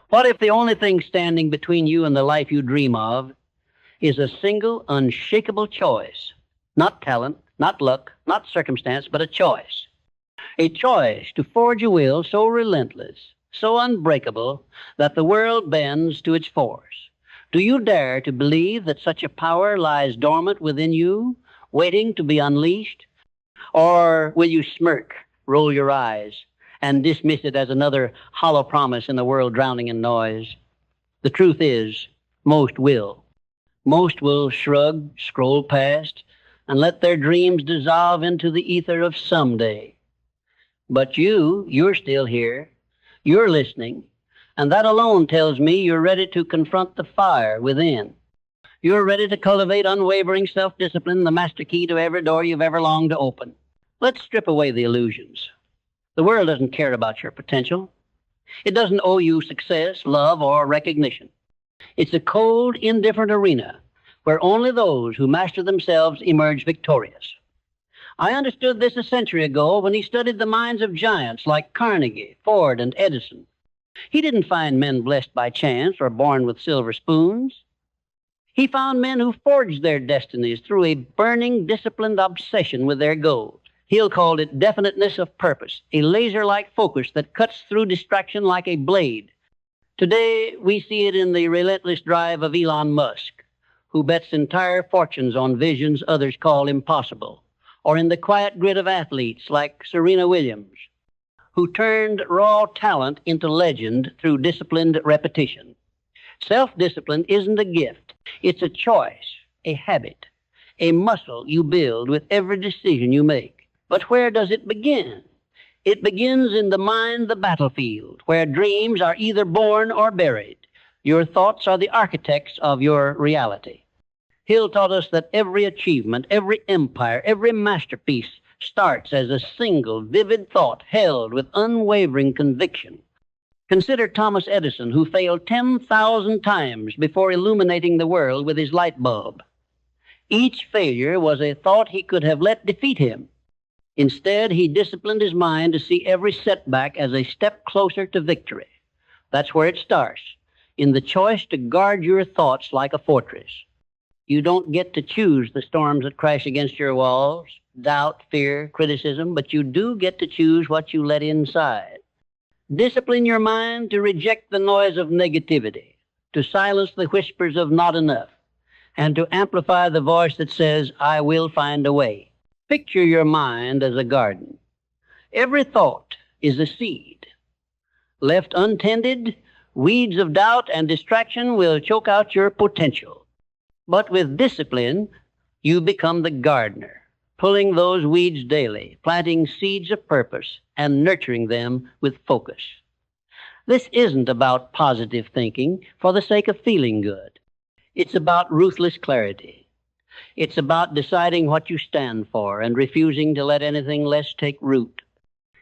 What if the only thing standing between you and the life you dream of is a single, unshakable choice? Not talent, not luck, not circumstance, but a choice. A choice to forge a will so relentless, so unbreakable, that the world bends to its force. Do you dare to believe that such a power lies dormant within you, waiting to be unleashed? Or will you smirk, roll your eyes, and dismiss it as another hollow promise in the world drowning in noise? The truth is, most will. Most will shrug, scroll past, and let their dreams dissolve into the ether of someday. But you're still here. You're listening, and that alone tells me you're ready to confront the fire within. You're ready to cultivate unwavering self-discipline, the master key to every door you've ever longed to open. Let's strip away the illusions. The world doesn't care about your potential. It doesn't owe you success, love, or recognition. It's a cold, indifferent arena where only those who master themselves emerge victorious. I understood this a century ago when he studied the minds of giants like Carnegie, Ford, and Edison. He didn't find men blessed by chance or born with silver spoons. He found men who forged their destinies through a burning, disciplined obsession with their goals. Hill called it definiteness of purpose, a laser-like focus that cuts through distraction like a blade. Today, we see it in the relentless drive of Elon Musk, who bets entire fortunes on visions others call impossible, or in the quiet grit of athletes like Serena Williams, who turned raw talent into legend through disciplined repetition. Self-discipline isn't a gift. It's a choice, a habit, a muscle you build with every decision you make. But where does it begin? It begins in the mind, the battlefield, where dreams are either born or buried. Your thoughts are the architects of your reality. Hill taught us that every achievement, every empire, every masterpiece starts as a single vivid thought held with unwavering conviction. Consider Thomas Edison, who failed 10,000 times before illuminating the world with his light bulb. Each failure was a thought he could have let defeat him. Instead, he disciplined his mind to see every setback as a step closer to victory. That's where it starts, in the choice to guard your thoughts like a fortress. You don't get to choose the storms that crash against your walls, doubt, fear, criticism, but you do get to choose what you let inside. Discipline your mind to reject the noise of negativity, to silence the whispers of not enough, and to amplify the voice that says, I will find a way. Picture your mind as a garden. Every thought is a seed. Left untended, weeds of doubt and distraction will choke out your potential. But with discipline, you become the gardener, pulling those weeds daily, planting seeds of purpose, and nurturing them with focus. This isn't about positive thinking for the sake of feeling good. It's about ruthless clarity. It's about deciding what you stand for and refusing to let anything less take root.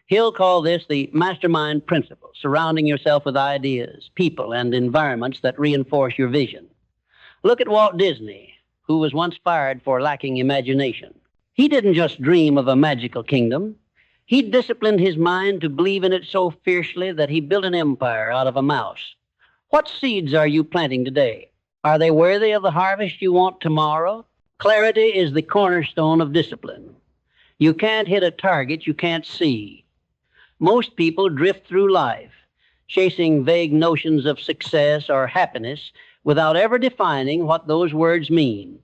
Hill called this the mastermind principle, surrounding yourself with ideas, people, and environments that reinforce your vision. Look at Walt Disney, who was once fired for lacking imagination. He didn't just dream of a magical kingdom. He disciplined his mind to believe in it so fiercely that he built an empire out of a mouse. What seeds are you planting today? Are they worthy of the harvest you want tomorrow? Clarity is the cornerstone of discipline. You can't hit a target you can't see. Most people drift through life, chasing vague notions of success or happiness without ever defining what those words mean.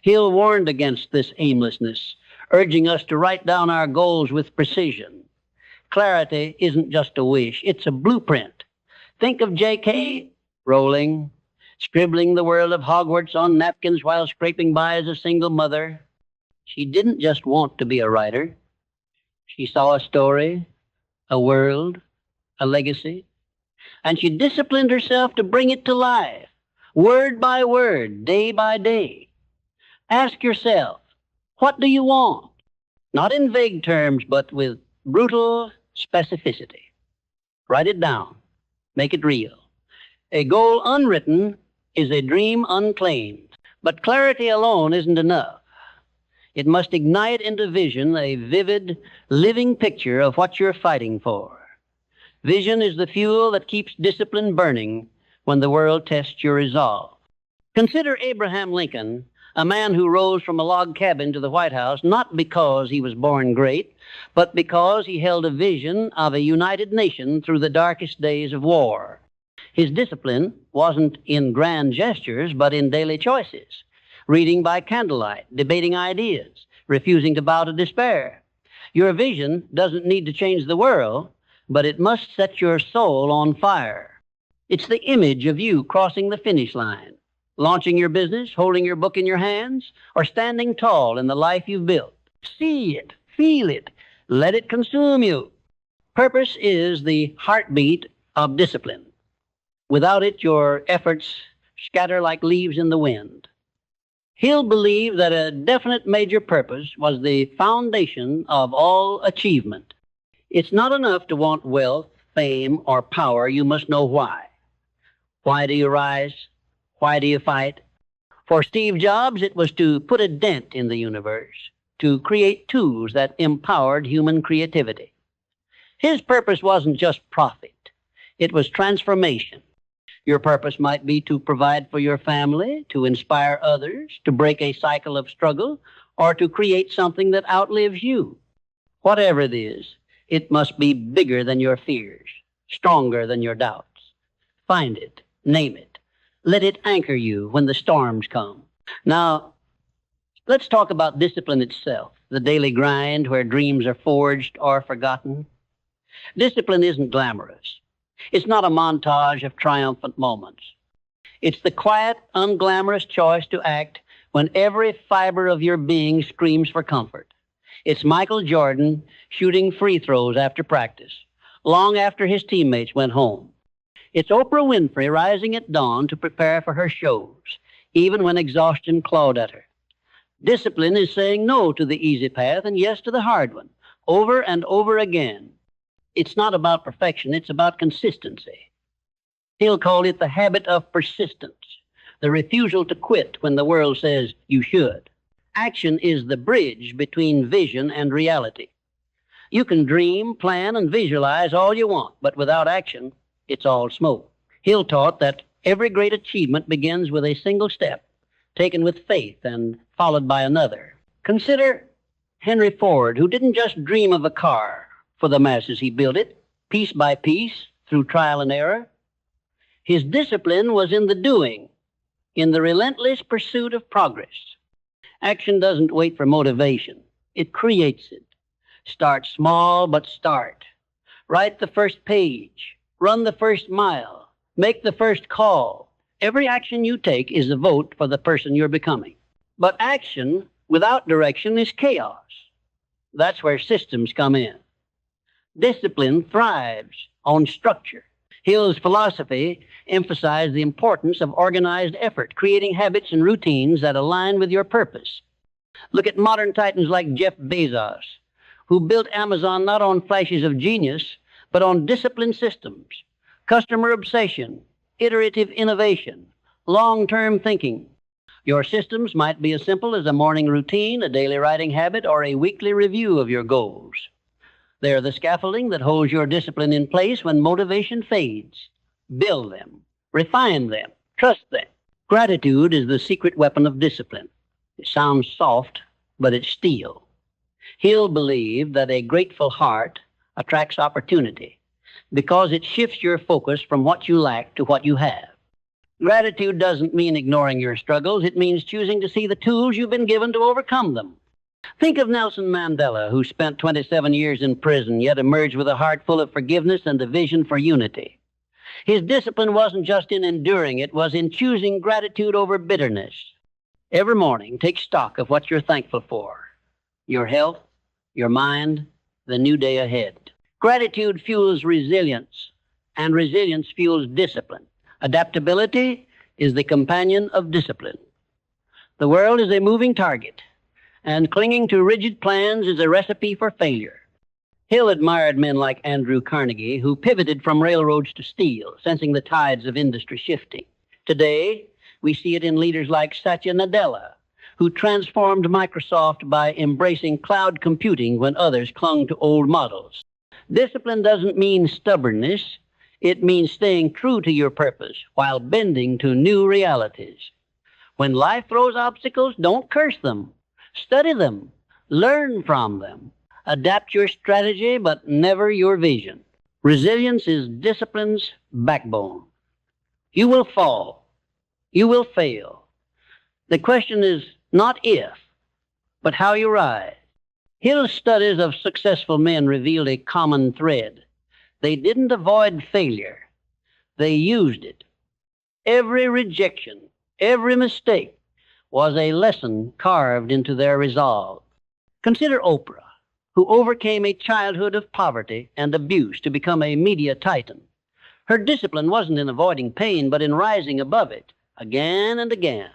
Hill warned against this aimlessness, urging us to write down our goals with precision. Clarity isn't just a wish, it's a blueprint. Think of J.K. Rowling, scribbling the world of Hogwarts on napkins while scraping by as a single mother. She didn't just want to be a writer. She saw a story, a world, a legacy, and she disciplined herself to bring it to life, word by word, day by day. Ask yourself, what do you want? Not in vague terms, but with brutal specificity. Write it down. Make it real. A goal unwritten is a dream unclaimed. But clarity alone isn't enough. It must ignite into vision a vivid, living picture of what you're fighting for. Vision is the fuel that keeps discipline burning when the world tests your resolve. Consider Abraham Lincoln, a man who rose from a log cabin to the White House not because he was born great, but because he held a vision of a united nation through the darkest days of war. His discipline wasn't in grand gestures, but in daily choices. Reading by candlelight, debating ideas, refusing to bow to despair. Your vision doesn't need to change the world, but it must set your soul on fire. It's the image of you crossing the finish line, launching your business, holding your book in your hands, or standing tall in the life you've built. See it, feel it, let it consume you. Purpose is the heartbeat of discipline. Without it, your efforts scatter like leaves in the wind. Hill believed that a definite major purpose was the foundation of all achievement. It's not enough to want wealth, fame, or power. You must know why. Why do you rise? Why do you fight? For Steve Jobs, it was to put a dent in the universe, to create tools that empowered human creativity. His purpose wasn't just profit. It was transformation. Your purpose might be to provide for your family, to inspire others, to break a cycle of struggle, or to create something that outlives you. Whatever it is, it must be bigger than your fears, stronger than your doubts. Find it, name it. Let it anchor you when the storms come. Now, let's talk about discipline itself, the daily grind where dreams are forged or forgotten. Discipline isn't glamorous. It's not a montage of triumphant moments. It's the quiet, unglamorous choice to act when every fiber of your being screams for comfort. It's Michael Jordan shooting free throws after practice, long after his teammates went home. It's Oprah Winfrey rising at dawn to prepare for her shows, even when exhaustion clawed at her. Discipline is saying no to the easy path and yes to the hard one, over and over again. It's not about perfection, it's about consistency. He'll call it the habit of persistence, the refusal to quit when the world says you should. Action is the bridge between vision and reality. You can dream, plan, and visualize all you want, but without action, it's all smoke. Hill taught that every great achievement begins with a single step, taken with faith and followed by another. Consider Henry Ford, who didn't just dream of a car. For the masses, he built it, piece by piece, through trial and error. His discipline was in the doing, in the relentless pursuit of progress. Action doesn't wait for motivation. It creates it. Start small, but start. Write the first page. Run the first mile. Make the first call. Every action you take is a vote for the person you're becoming. But action without direction is chaos. That's where systems come in. Discipline thrives on structure. Hill's philosophy emphasized the importance of organized effort, creating habits and routines that align with your purpose. Look at modern titans like Jeff Bezos, who built Amazon not on flashes of genius, but on disciplined systems, customer obsession, iterative innovation, long-term thinking. Your systems might be as simple as a morning routine, a daily writing habit, or a weekly review of your goals. They're the scaffolding that holds your discipline in place when motivation fades. Build them, refine them, trust them. Gratitude is the secret weapon of discipline. It sounds soft, but it's steel. Hill believed that a grateful heart attracts opportunity because it shifts your focus from what you lack to what you have. Gratitude doesn't mean ignoring your struggles. It means choosing to see the tools you've been given to overcome them. Think of Nelson Mandela, who spent 27 years in prison, yet emerged with a heart full of forgiveness and a vision for unity. His discipline wasn't just in enduring, it was in choosing gratitude over bitterness. Every morning, take stock of what you're thankful for. Your health, your mind, the new day ahead. Gratitude fuels resilience, and resilience fuels discipline. Adaptability is the companion of discipline. The world is a moving target, and clinging to rigid plans is a recipe for failure. Hill admired men like Andrew Carnegie, who pivoted from railroads to steel, sensing the tides of industry shifting. Today, we see it in leaders like Satya Nadella, who transformed Microsoft by embracing cloud computing when others clung to old models. Discipline doesn't mean stubbornness. It means staying true to your purpose while bending to new realities. When life throws obstacles, don't curse them. Study them. Learn from them. Adapt your strategy, but never your vision. Resilience is discipline's backbone. You will fall. You will fail. The question is not if, but how you rise. Hill's studies of successful men revealed a common thread. They didn't avoid failure. They used it. Every rejection, every mistake was a lesson carved into their resolve. Consider Oprah, who overcame a childhood of poverty and abuse to become a media titan. Her discipline wasn't in avoiding pain, but in rising above it again and again.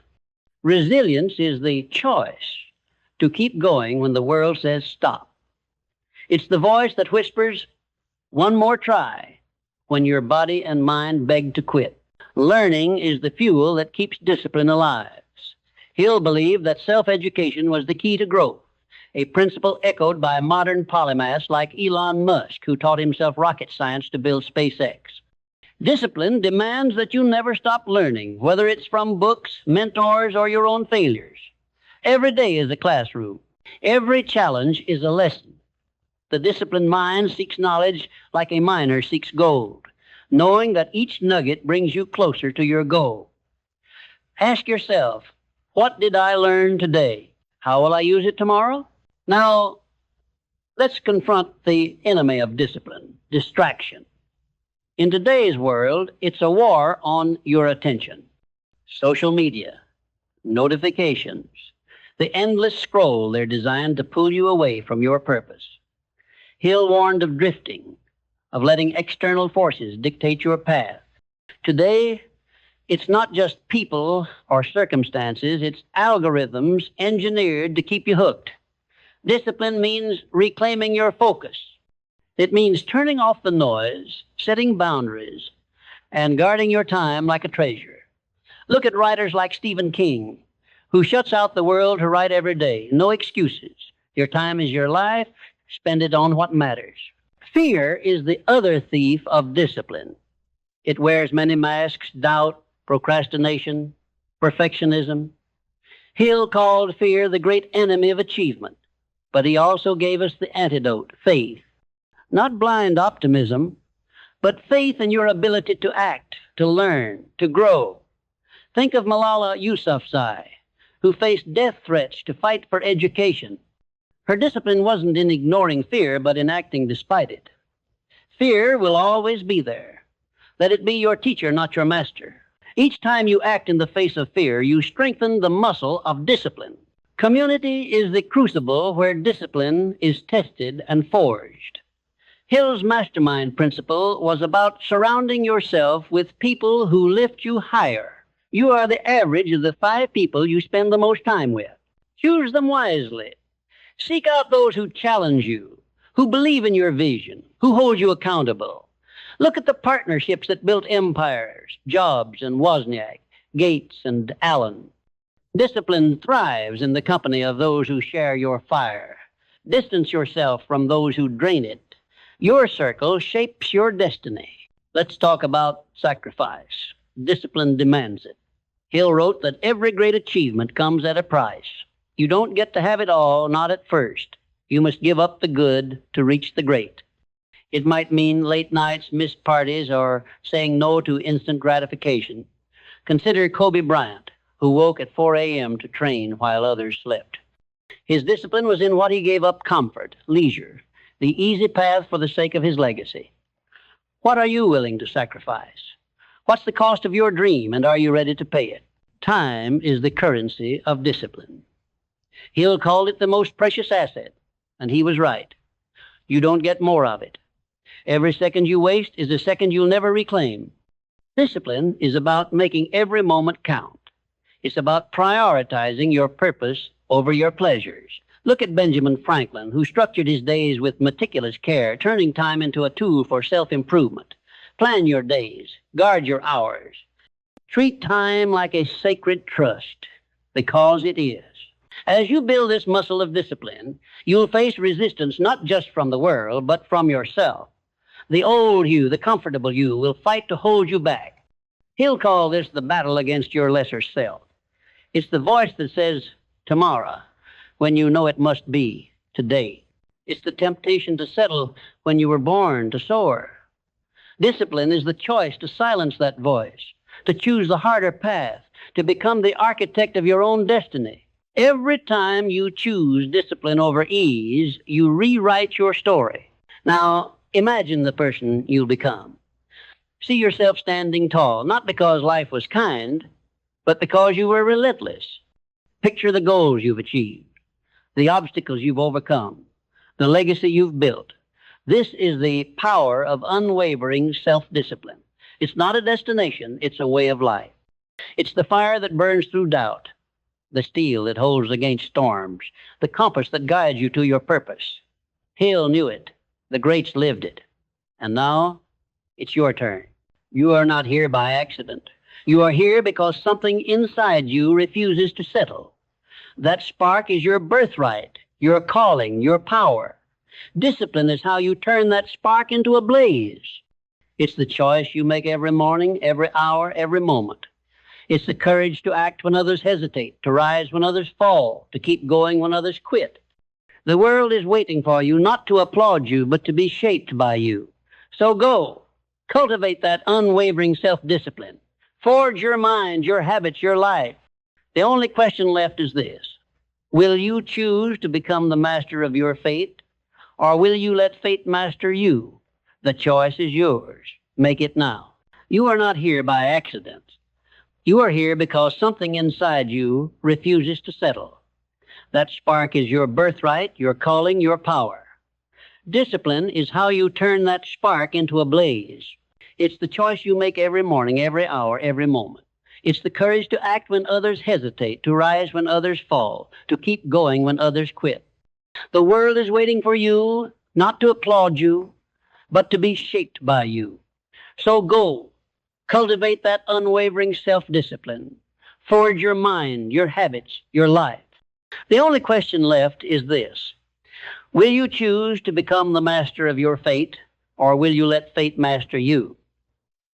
Resilience is the choice to keep going when the world says stop. It's the voice that whispers, one more try, when your body and mind beg to quit. Learning is the fuel that keeps discipline alive. Hill believed that self-education was the key to growth, a principle echoed by modern polymaths like Elon Musk, who taught himself rocket science to build SpaceX. Discipline demands that you never stop learning, whether it's from books, mentors, or your own failures. Every day is a classroom. Every challenge is a lesson. The disciplined mind seeks knowledge like a miner seeks gold, knowing that each nugget brings you closer to your goal. Ask yourself, what did I learn today? How will I use it tomorrow? Now, let's confront the enemy of discipline, distraction. In today's world, it's a war on your attention. Social media, notifications, the endless scroll they're designed to pull you away from your purpose. Hill warned of drifting, of letting external forces dictate your path. Today, it's not just people or circumstances, it's algorithms engineered to keep you hooked. Discipline means reclaiming your focus. It means turning off the noise, setting boundaries, and guarding your time like a treasure. Look at writers like Stephen King, who shuts out the world to write every day. No excuses. Your time is your life. Spend it on what matters. Fear is the other thief of discipline. It wears many masks: doubt, procrastination, perfectionism. Hill called fear the great enemy of achievement, but he also gave us the antidote, faith. Not blind optimism, but faith in your ability to act, to learn, to grow. Think of Malala Yousafzai, who faced death threats to fight for education. Her discipline wasn't in ignoring fear, but in acting despite it. Fear will always be there. Let it be your teacher, not your master. Each time you act in the face of fear, you strengthen the muscle of discipline. Community is the crucible where discipline is tested and forged. Hill's mastermind principle was about surrounding yourself with people who lift you higher. You are the average of the 5 people you spend the most time with. Choose them wisely. Seek out those who challenge you, who believe in your vision, who hold you accountable. Look at the partnerships that built empires, Jobs and Wozniak, Gates and Allen. Discipline thrives in the company of those who share your fire. Distance yourself from those who drain it. Your circle shapes your destiny. Let's talk about sacrifice. Discipline demands it. Hill wrote that every great achievement comes at a price. You don't get to have it all, not at first. You must give up the good to reach the great. It might mean late nights, missed parties, or saying no to instant gratification. Consider Kobe Bryant, who woke at 4 a.m. to train while others slept. His discipline was in what he gave up: comfort, leisure, the easy path for the sake of his legacy. What are you willing to sacrifice? What's the cost of your dream, and are you ready to pay it? Time is the currency of discipline. Hill called it the most precious asset, and he was right. You don't get more of it. Every second you waste is a second you'll never reclaim. Discipline is about making every moment count. It's about prioritizing your purpose over your pleasures. Look at Benjamin Franklin, who structured his days with meticulous care, turning time into a tool for self-improvement. Plan your days. Guard your hours. Treat time like a sacred trust, because it is. As you build this muscle of discipline, you'll face resistance not just from the world, but from yourself. The old you, the comfortable you, will fight to hold you back. He'll call this the battle against your lesser self. It's the voice that says, tomorrow, when you know it must be today. It's the temptation to settle when you were born to soar. Discipline is the choice to silence that voice, to choose the harder path, to become the architect of your own destiny. Every time you choose discipline over ease, you rewrite your story. Now, imagine the person you'll become. See yourself standing tall, not because life was kind, but because you were relentless. Picture the goals you've achieved, the obstacles you've overcome, the legacy you've built. This is the power of unwavering self-discipline. It's not a destination, it's a way of life. It's the fire that burns through doubt, the steel that holds against storms, the compass that guides you to your purpose. Hill knew it. The greats lived it. And now, it's your turn. You are not here by accident. You are here because something inside you refuses to settle. That spark is your birthright, your calling, your power. Discipline is how you turn that spark into a blaze. It's the choice you make every morning, every hour, every moment. It's the courage to act when others hesitate, to rise when others fall, to keep going when others quit. The world is waiting for you, not to applaud you, but to be shaped by you. So go. Cultivate that unwavering self-discipline. Forge your mind, your habits, your life. The only question left is this. Will you choose to become the master of your fate, or will you let fate master you? The choice is yours. Make it now. You are not here by accident. You are here because something inside you refuses to settle. That spark is your birthright, your calling, your power. Discipline is how you turn that spark into a blaze. It's the choice you make every morning, every hour, every moment. It's the courage to act when others hesitate, to rise when others fall, to keep going when others quit. The world is waiting for you, not to applaud you, but to be shaped by you. So go. Cultivate that unwavering self-discipline. Forge your mind, your habits, your life. The only question left is this. Will you choose to become the master of your fate, or will you let fate master you?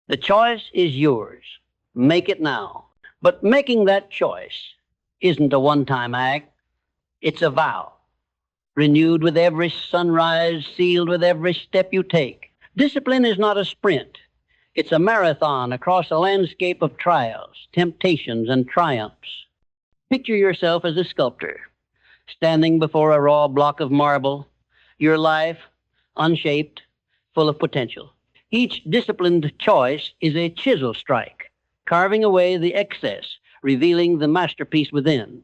The choice is yours. Make it now. But making that choice isn't a one-time act. It's a vow, renewed with every sunrise, sealed with every step you take. Discipline is not a sprint. It's a marathon across a landscape of trials, temptations, and triumphs. Picture yourself as a sculptor, standing before a raw block of marble, your life unshaped, full of potential. Each disciplined choice is a chisel strike, carving away the excess, revealing the masterpiece within.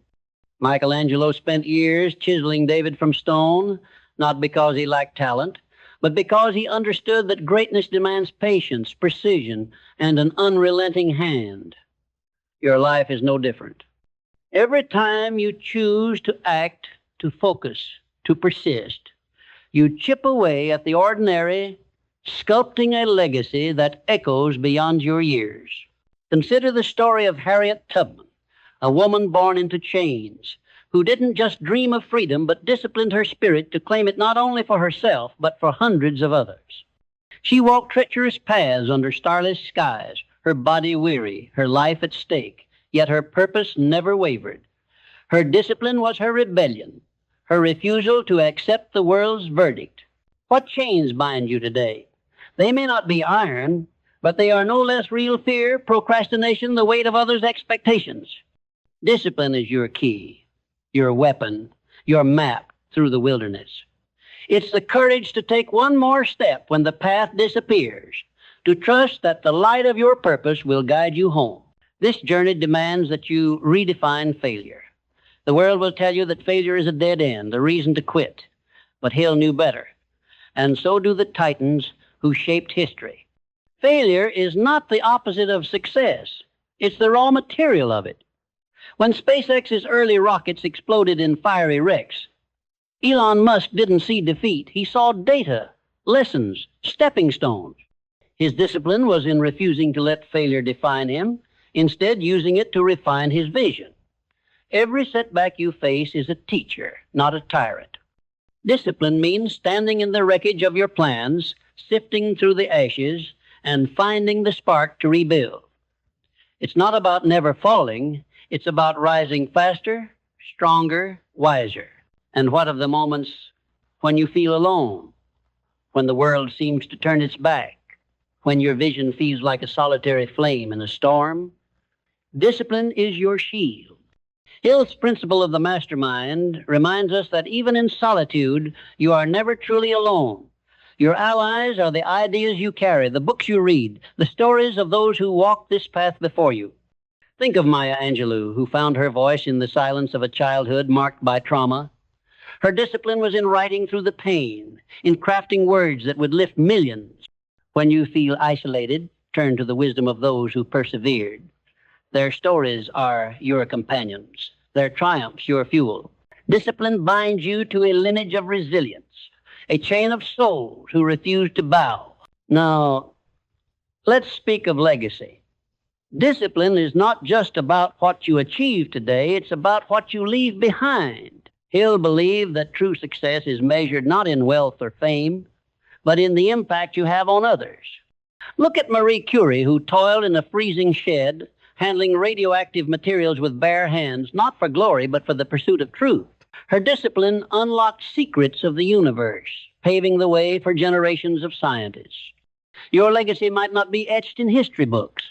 Michelangelo spent years chiseling David from stone, not because he lacked talent, but because he understood that greatness demands patience, precision, and an unrelenting hand. Your life is no different. Every time you choose to act, to focus, to persist, you chip away at the ordinary, sculpting a legacy that echoes beyond your years. Consider the story of Harriet Tubman, a woman born into chains, who didn't just dream of freedom, but disciplined her spirit to claim it not only for herself, but for hundreds of others. She walked treacherous paths under starless skies, her body weary, her life at stake, yet her purpose never wavered. Her discipline was her rebellion, her refusal to accept the world's verdict. What chains bind you today? They may not be iron, but they are no less real fear, procrastination, the weight of others' expectations. Discipline is your key, your weapon, your map through the wilderness. It's the courage to take one more step when the path disappears, to trust that the light of your purpose will guide you home. This journey demands that you redefine failure. The world will tell you that failure is a dead end, a reason to quit. But Hill knew better, and so do the titans who shaped history. Failure is not the opposite of success. It's the raw material of it. When SpaceX's early rockets exploded in fiery wrecks, Elon Musk didn't see defeat. He saw data, lessons, stepping stones. His discipline was in refusing to let failure define him, instead using it to refine his vision. Every setback you face is a teacher, not a tyrant. Discipline means standing in the wreckage of your plans, sifting through the ashes, and finding the spark to rebuild. It's not about never falling, it's about rising faster, stronger, wiser. And what of the moments when you feel alone, when the world seems to turn its back, when your vision feels like a solitary flame in a storm? Discipline is your shield. Hill's principle of the mastermind reminds us that even in solitude, you are never truly alone. Your allies are the ideas you carry, the books you read, the stories of those who walked this path before you. Think of Maya Angelou, who found her voice in the silence of a childhood marked by trauma. Her discipline was in writing through the pain, in crafting words that would lift millions. When you feel isolated, turn to the wisdom of those who persevered. Their stories are your companions, their triumphs your fuel. Discipline binds you to a lineage of resilience, a chain of souls who refuse to bow. Now, let's speak of legacy. Discipline is not just about what you achieve today, it's about what you leave behind. Hill believed that true success is measured not in wealth or fame, but in the impact you have on others. Look at Marie Curie, who toiled in a freezing shed, handling radioactive materials with bare hands, not for glory, but for the pursuit of truth. Her discipline unlocked secrets of the universe, paving the way for generations of scientists. Your legacy might not be etched in history books,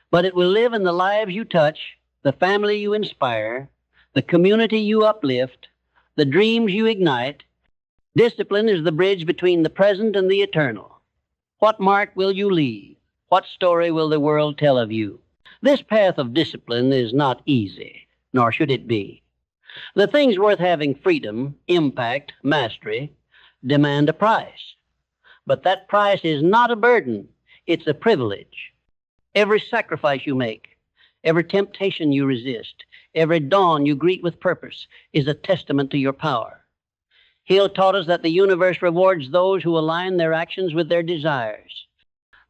but it will live in the lives you touch, the family you inspire, the community you uplift, the dreams you ignite. Discipline is the bridge between the present and the eternal. What mark will you leave? What story will the world tell of you? This path of discipline is not easy, nor should it be. The things worth having, freedom, impact, mastery, demand a price. But that price is not a burden, it's a privilege. Every sacrifice you make, every temptation you resist, every dawn you greet with purpose is a testament to your power. Hill taught us that the universe rewards those who align their actions with their desires.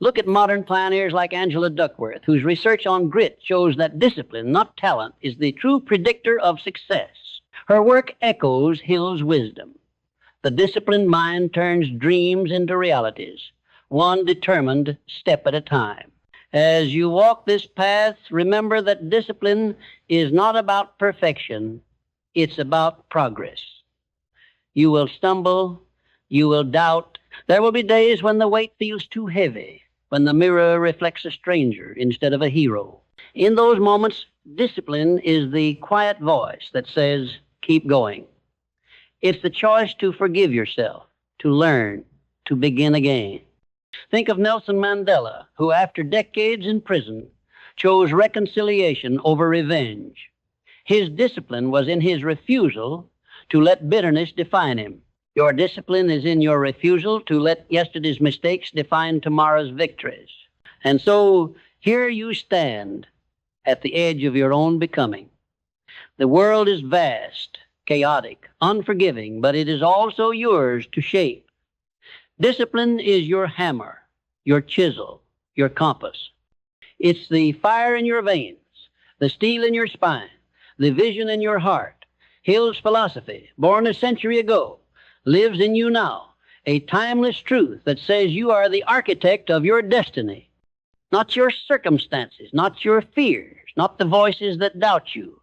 Look at modern pioneers like Angela Duckworth, whose research on grit shows that discipline, not talent, is the true predictor of success. Her work echoes Hill's wisdom. The disciplined mind turns dreams into realities, one determined step at a time. As you walk this path, remember that discipline is not about perfection, it's about progress. You will stumble, you will doubt. There will be days when the weight feels too heavy, when the mirror reflects a stranger instead of a hero. In those moments, discipline is the quiet voice that says, keep going. It's the choice to forgive yourself, to learn, to begin again. Think of Nelson Mandela, who after decades in prison chose reconciliation over revenge. His discipline was in his refusal to let bitterness define him. Your discipline is in your refusal to let yesterday's mistakes define tomorrow's victories. And so here you stand at the edge of your own becoming. The world is vast, chaotic, unforgiving, but it is also yours to shape. Discipline is your hammer, your chisel, your compass. It's the fire in your veins, the steel in your spine, the vision in your heart. Hill's philosophy, born a century ago, lives in you now, a timeless truth that says you are the architect of your destiny, not your circumstances, not your fears, not the voices that doubt you.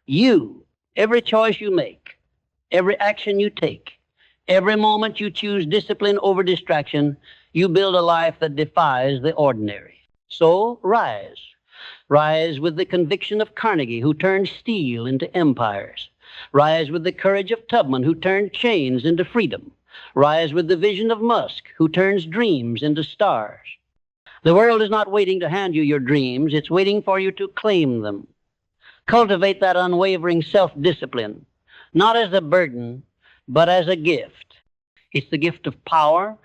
You, every choice you make, every action you take, every moment you choose discipline over distraction, you build a life that defies the ordinary. So rise. Rise with the conviction of Carnegie, who turned steel into empires. Rise with the courage of Tubman, who turned chains into freedom. Rise with the vision of Musk, who turns dreams into stars. The world is not waiting to hand you your dreams, it's waiting for you to claim them. Cultivate that unwavering self-discipline, not as a burden, but as a gift. It's the gift of power,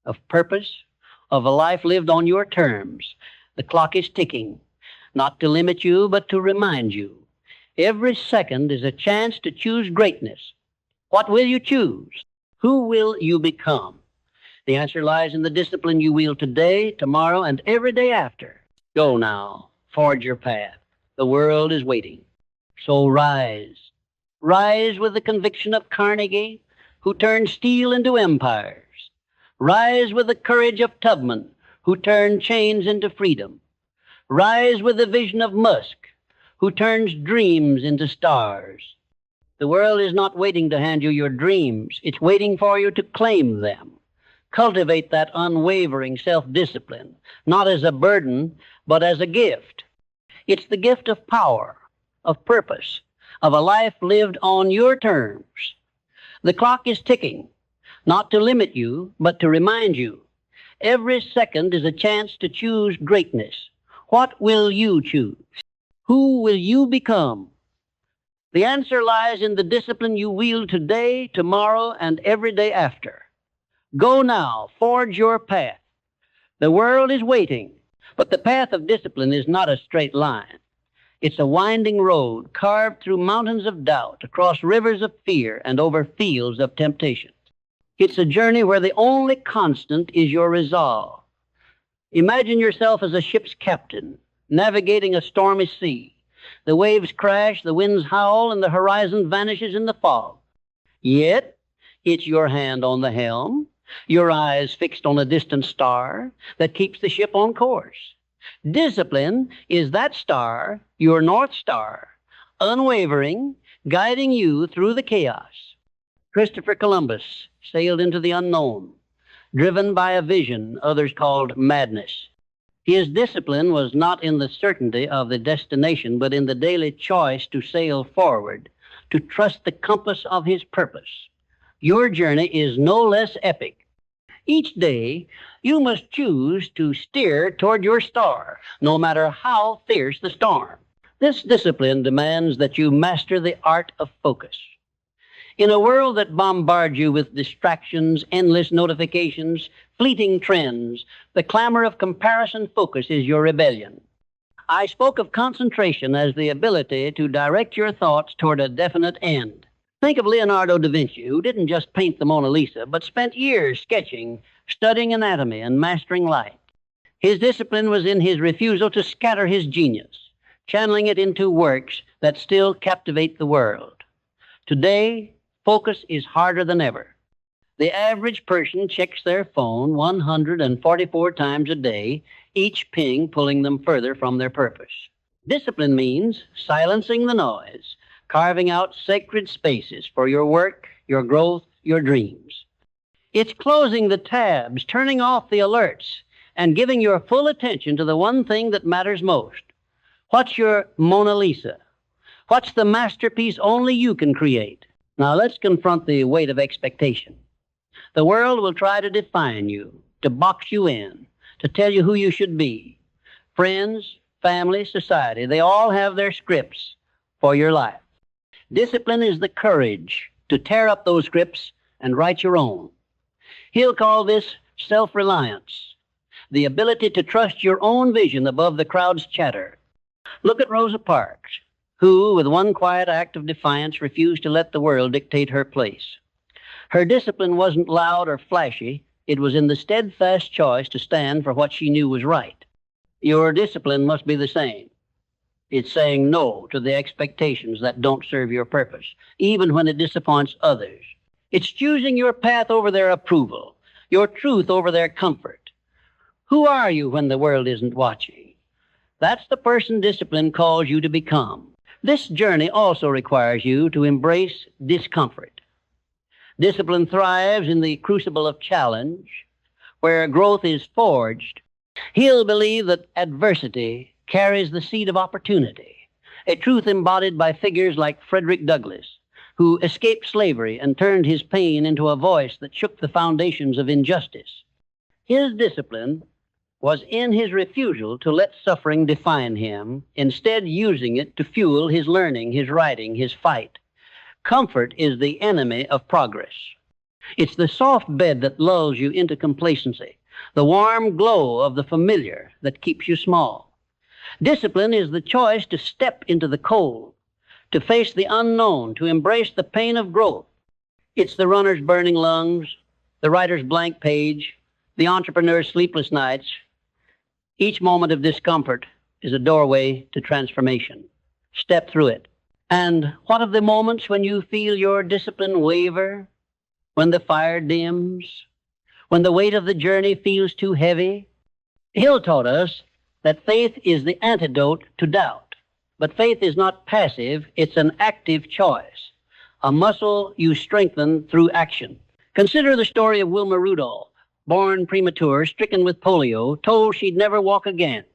of purpose, of a life lived on your terms. The clock is ticking, not to limit you, but to remind you. Every second is a chance to choose greatness. What will you choose? Who will you become? The answer lies in the discipline you wield today, tomorrow, and every day after. Go now. Forge your path. The world is waiting. So rise. Rise with the conviction of Carnegie, who turned steel into empires. Rise with the courage of Tubman, who turned chains into freedom. Rise with the vision of Musk, who turns dreams into stars. The world is not waiting to hand you your dreams. It's waiting for you to claim them. Cultivate that unwavering self-discipline, not as a burden, but as a gift. It's the gift of power, of purpose, of a life lived on your terms. The clock is ticking, not to limit you, but to remind you. Every second is a chance to choose greatness. What will you choose? Who will you become? The answer lies in the discipline you wield today, tomorrow, and every day after. Go now, forge your path. The world is waiting, but the path of discipline is not a straight line. It's a winding road carved through mountains of doubt, across rivers of fear, and over fields of temptation. It's a journey where the only constant is your resolve. Imagine yourself as a ship's captain, navigating a stormy sea. The waves crash, the winds howl, and the horizon vanishes in the fog. Yet, it's your hand on the helm, your eyes fixed on a distant star that keeps the ship on course. Discipline is that star, your North Star, unwavering, guiding you through the chaos. Christopher Columbus sailed into the unknown, driven by a vision others called madness. His discipline was not in the certainty of the destination, but in the daily choice to sail forward, to trust the compass of his purpose. Your journey is no less epic. Each day, you must choose to steer toward your star, no matter how fierce the storm. This discipline demands that you master the art of focus. In a world that bombards you with distractions, endless notifications, fleeting trends, the clamor of comparison focus is your rebellion. I spoke of concentration as the ability to direct your thoughts toward a definite end. Think of Leonardo da Vinci, who didn't just paint the Mona Lisa, but spent years sketching, studying anatomy, and mastering light. His discipline was in his refusal to scatter his genius, channeling it into works that still captivate the world. Today, focus is harder than ever. The average person checks their phone 144 times a day, each ping pulling them further from their purpose. Discipline means silencing the noise, carving out sacred spaces for your work, your growth, your dreams. It's closing the tabs, turning off the alerts, and giving your full attention to the one thing that matters most. What's your Mona Lisa? What's the masterpiece only you can create? Now let's confront the weight of expectation. The world will try to define you, to box you in, to tell you who you should be. Friends, family, society, they all have their scripts for your life. Discipline is the courage to tear up those scripts and write your own. He'll call this self-reliance, the ability to trust your own vision above the crowd's chatter. Look at Rosa Parks, who, with one quiet act of defiance, refused to let the world dictate her place. Her discipline wasn't loud or flashy. It was in the steadfast choice to stand for what she knew was right. Your discipline must be the same. It's saying no to the expectations that don't serve your purpose, even when it disappoints others. It's choosing your path over their approval, your truth over their comfort. Who are you when the world isn't watching? That's the person discipline calls you to become. This journey also requires you to embrace discomfort. Discipline thrives in the crucible of challenge, where growth is forged. He'll believe that adversity carries the seed of opportunity, a truth embodied by figures like Frederick Douglass, who escaped slavery and turned his pain into a voice that shook the foundations of injustice. His discipline was in his refusal to let suffering define him, instead using it to fuel his learning, his writing, his fight. Comfort is the enemy of progress. It's the soft bed that lulls you into complacency, the warm glow of the familiar that keeps you small. Discipline is the choice to step into the cold, to face the unknown, to embrace the pain of growth. It's the runner's burning lungs, the writer's blank page, the entrepreneur's sleepless nights. Each moment of discomfort is a doorway to transformation. Step through it And what of the moments when you feel your discipline waver, when the fire dims, when the weight of the journey feels too heavy? Hill taught us that faith is the antidote to doubt. But faith is not passive, it's an active choice, a muscle you strengthen through action. Consider the story of Wilma Rudolph, born premature, stricken with polio, told she'd never walk again.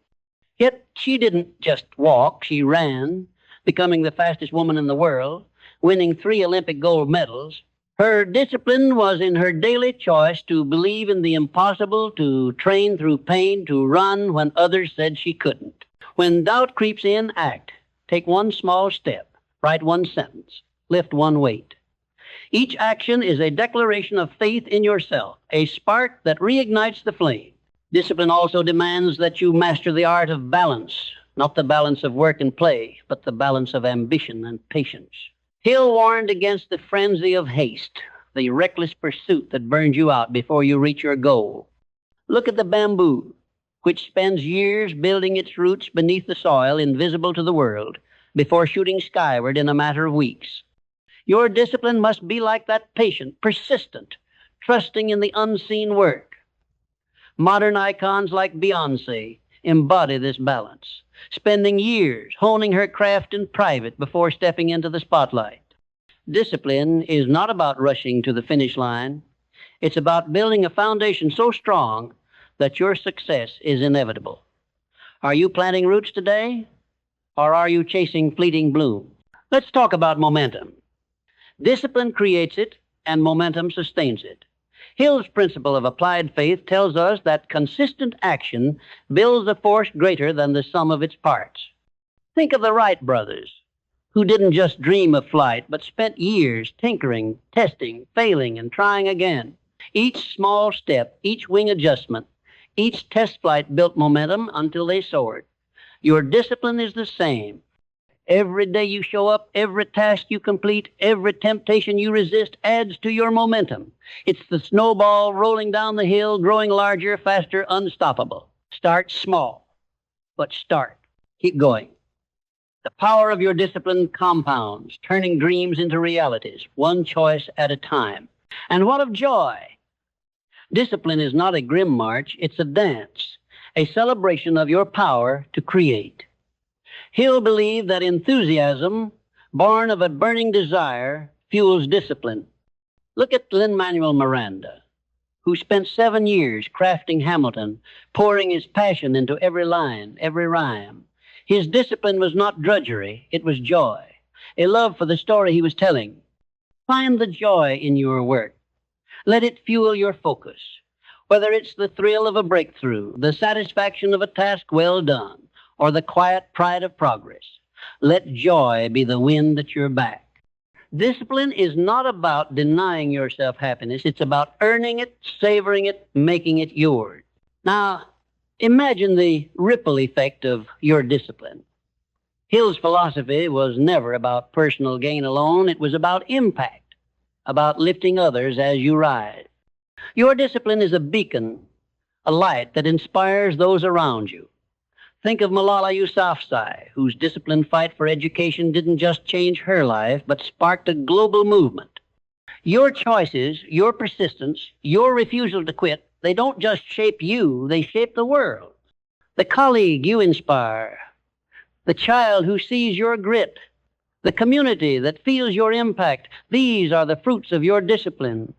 Yet she didn't just walk, she ran, becoming the fastest woman in the world, winning 3 Olympic gold medals. Her discipline was in her daily choice to believe in the impossible, to train through pain, to run when others said she couldn't. When doubt creeps in, act. Take one small step, write one sentence, lift one weight. Each action is a declaration of faith in yourself, a spark that reignites the flame. Discipline also demands that you master the art of balance, not the balance of work and play, but the balance of ambition and patience. Hill warned against the frenzy of haste, the reckless pursuit that burns you out before you reach your goal. Look at the bamboo, which spends years building its roots beneath the soil, invisible to the world, before shooting skyward in a matter of weeks. Your discipline must be like that patient, persistent, trusting in the unseen work. Modern icons like Beyoncé embody this balance, spending years honing her craft in private before stepping into the spotlight. Discipline is not about rushing to the finish line. It's about building a foundation so strong that your success is inevitable. Are you planting roots today, or are you chasing fleeting bloom? Let's talk about momentum. Discipline creates it, and momentum sustains it. Hill's principle of applied faith tells us that consistent action builds a force greater than the sum of its parts. Think of the Wright brothers, who didn't just dream of flight, but spent years tinkering, testing, failing, and trying again. Each small step, each wing adjustment, each test flight built momentum until they soared. Your discipline is the same. Every day you show up, every task you complete, every temptation you resist adds to your momentum. It's the snowball rolling down the hill, growing larger, faster, unstoppable. Start small, but start. Keep going. The power of your discipline compounds, turning dreams into realities, one choice at a time. And what of joy? Discipline is not a grim march, it's a dance, a celebration of your power to create. Hill believed that enthusiasm, born of a burning desire, fuels discipline. Look at Lin-Manuel Miranda, who spent 7 years crafting Hamilton, pouring his passion into every line, every rhyme. His discipline was not drudgery, it was joy, a love for the story he was telling. Find the joy in your work. Let it fuel your focus, whether it's the thrill of a breakthrough, the satisfaction of a task well done, or the quiet pride of progress. Let joy be the wind at your back. Discipline is not about denying yourself happiness. It's about earning it, savoring it, making it yours. Now, imagine the ripple effect of your discipline. Hill's philosophy was never about personal gain alone. It was about impact, about lifting others as you rise. Your discipline is a beacon, a light that inspires those around you. Think of Malala Yousafzai, whose disciplined fight for education didn't just change her life, but sparked a global movement. Your choices, your persistence, your refusal to quit, they don't just shape you, they shape the world. The colleague you inspire, the child who sees your grit, the community that feels your impact, these are the fruits of your discipline.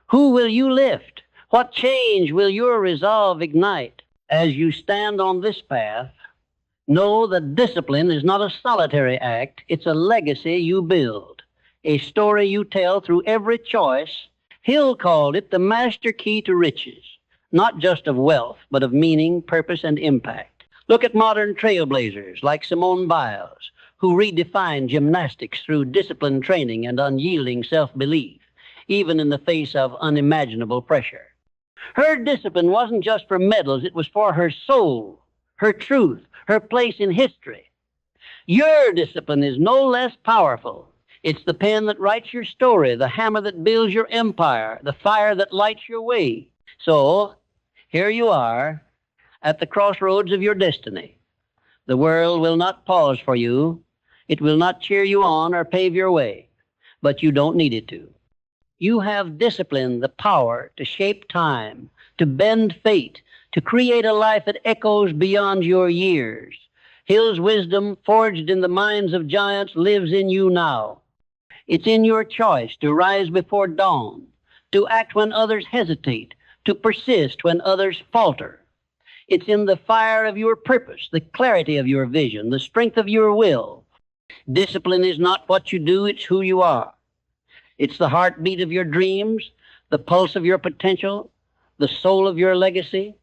Who will you lift? What change will your resolve ignite? As you stand on this path, know that discipline is not a solitary act, it's a legacy you build, a story you tell through every choice. Hill called it the master key to riches, not just of wealth, but of meaning, purpose, and impact. Look at modern trailblazers like Simone Biles, who redefined gymnastics through disciplined training and unyielding self-belief, even in the face of unimaginable pressure. Her discipline wasn't just for medals, it was for her soul, her truth, her place in history. Your discipline is no less powerful. It's the pen that writes your story, the hammer that builds your empire, the fire that lights your way. So, here you are at the crossroads of your destiny. The world will not pause for you. It will not cheer you on or pave your way, but you don't need it to. You have discipline, the power to shape time, to bend fate, to create a life that echoes beyond your years. Hill's wisdom, forged in the minds of giants, lives in you now. It's in your choice to rise before dawn, to act when others hesitate, to persist when others falter. It's in the fire of your purpose, the clarity of your vision, the strength of your will. Discipline is not what you do, it's who you are. It's the heartbeat of your dreams, the pulse of your potential, the soul of your legacy.